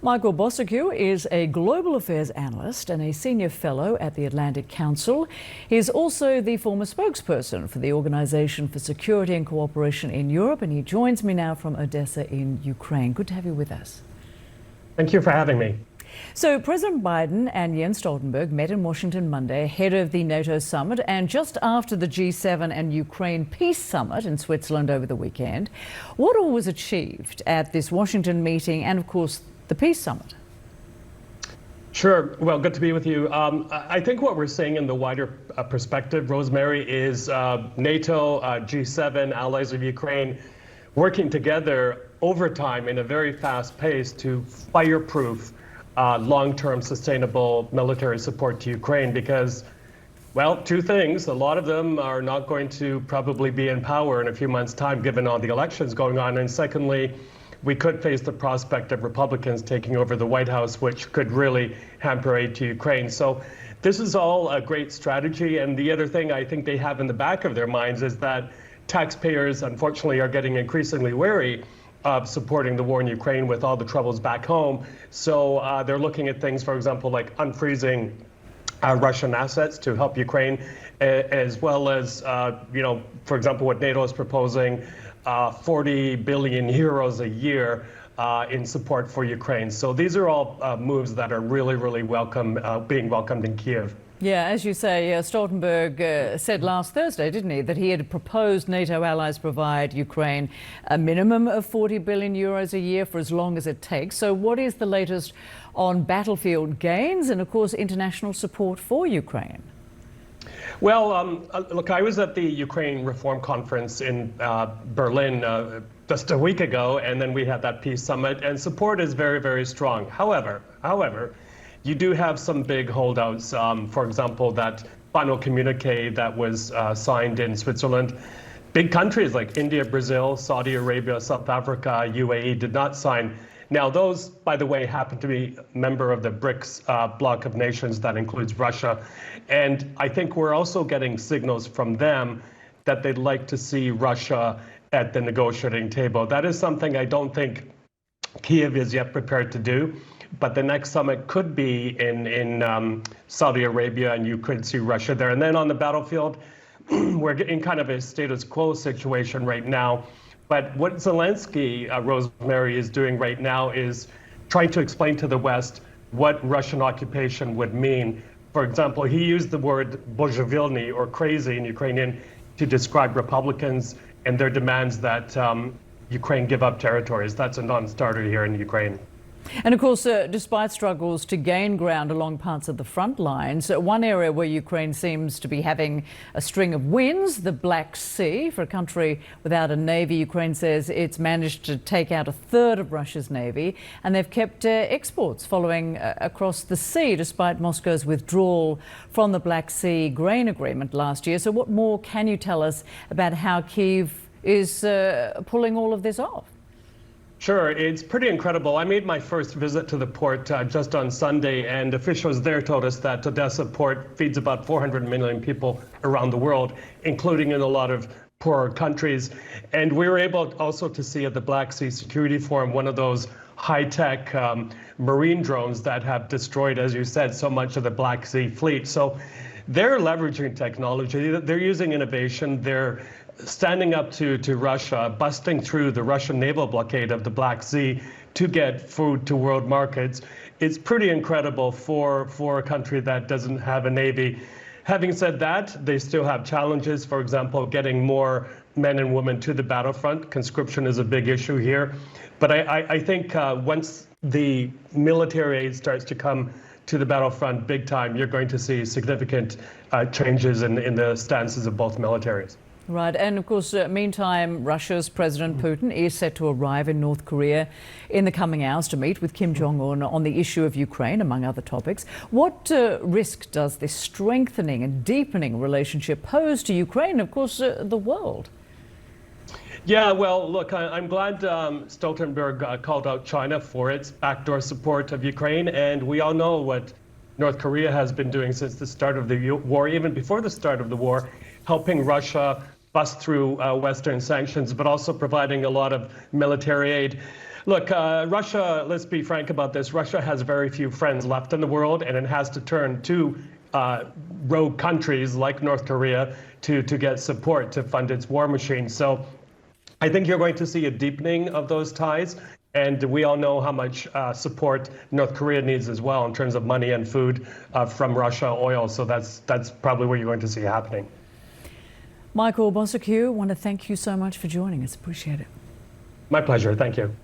Michael Bociurkiw is a global affairs analyst and a senior fellow at the Atlantic Council. He is also the former spokesperson for the Organization for Security and Cooperation in Europe, and he joins me now from Odessa in Ukraine. Good to have you with us. Thank you for having me. So President Biden and Jens Stoltenberg met in Washington Monday ahead of the NATO summit and just after the G7 and Ukraine peace summit in Switzerland over the weekend. What all was achieved at this Washington meeting and, of course, the peace summit? Sure. Well, good to be with you. I think what we're seeing in the wider perspective, Rosemary, is NATO, G7, allies of Ukraine, working together over time in a very fast pace to fireproof long-term sustainable military support to Ukraine because, well, two things. A lot of them are not going to probably be in power in a few months' time, given all the elections going on. And secondly, we could face the prospect of Republicans taking over the White House, which could really hamper aid to Ukraine. So this is all a great strategy. And the other thing I think they have in the back of their minds is that taxpayers, unfortunately, are getting increasingly wary of supporting the war in Ukraine with all the troubles back home. So they're looking at things, for example, like unfreezing Russian assets to help Ukraine, as well as, for example, what NATO is proposing, 40 billion euros a year in support for Ukraine. So these are all moves that are really, really welcome, being welcomed in Kiev. Yeah, as you say, Stoltenberg said last Thursday, didn't he, that he had proposed NATO allies provide Ukraine a minimum of 40 billion euros a year for as long as it takes. So what is the latest on battlefield gains and, of course, international support for Ukraine? Well, look, I was at the Ukraine Reform Conference in Berlin just a week ago, and then we had that peace summit, and support is very, very strong. However, you do have some big holdouts. For example, that final communique that was signed in Switzerland. Big countries like India, Brazil, Saudi Arabia, South Africa, UAE did not sign. Now, those, by the way, happen to be a member of the BRICS bloc of nations that includes Russia. And I think we're also getting signals from them that they'd like to see Russia at the negotiating table. That is something I don't think Kiev is yet prepared to do. But the next summit could be in Saudi Arabia, and you could see Russia there. And then on the battlefield, we're in kind of a status quo situation right now. But what Zelensky, Rosemary, is doing right now is trying to explain to the West what Russian occupation would mean. For example, he used the word bozhevilny, or crazy in Ukrainian, to describe Republicans and their demands that Ukraine give up territories. That's a non-starter here in Ukraine. And of course, despite struggles to gain ground along parts of the front lines, one area where Ukraine seems to be having a string of wins, the Black Sea. For a country without a navy, Ukraine says it's managed to take out a third of Russia's navy, and they've kept exports following across the sea despite Moscow's withdrawal from the Black Sea grain agreement last year. So what more can you tell us about how Kyiv is pulling all of this off? Sure, it's pretty incredible. I made my first visit to the port just on Sunday, and officials there told us that Odessa port feeds about 400 million people around the world, including in a lot of poorer countries. And we were able also to see at the Black Sea Security Forum one of those high-tech marine drones that have destroyed, as you said, so much of the Black Sea fleet. So they're leveraging technology, they're using innovation, they're standing up to Russia, busting through the Russian naval blockade of the Black Sea to get food to world markets. It's pretty incredible for a country that doesn't have a navy. Having said that, they still have challenges. For example, getting more men and women to the battlefront. Conscription is a big issue here. But I think once the military aid starts to come to the battlefront big time, you're going to see significant changes in the stances of both militaries. Right, and of course, meantime, Russia's President Putin is set to arrive in North Korea in the coming hours to meet with Kim Jong-un on the issue of Ukraine, among other topics. What risk does this strengthening and deepening relationship pose to Ukraine, of course, the world? Yeah, well, look, I'm glad Stoltenberg called out China for its backdoor support of Ukraine, and we all know what North Korea has been doing since the start of the war, even before the start of the war, helping Russia bust through Western sanctions, but also providing a lot of military aid. Look, Russia, let's be frank about this, Russia has very few friends left in the world, and it has to turn to rogue countries like North Korea to get support to fund its war machine. So I think you're going to see a deepening of those ties. And we all know how much support North Korea needs as well in terms of money and food from Russia, oil. So that's probably what you're going to see happening. Michael Bociurkiw, I want to thank you so much for joining us. Appreciate it. My pleasure. Thank you.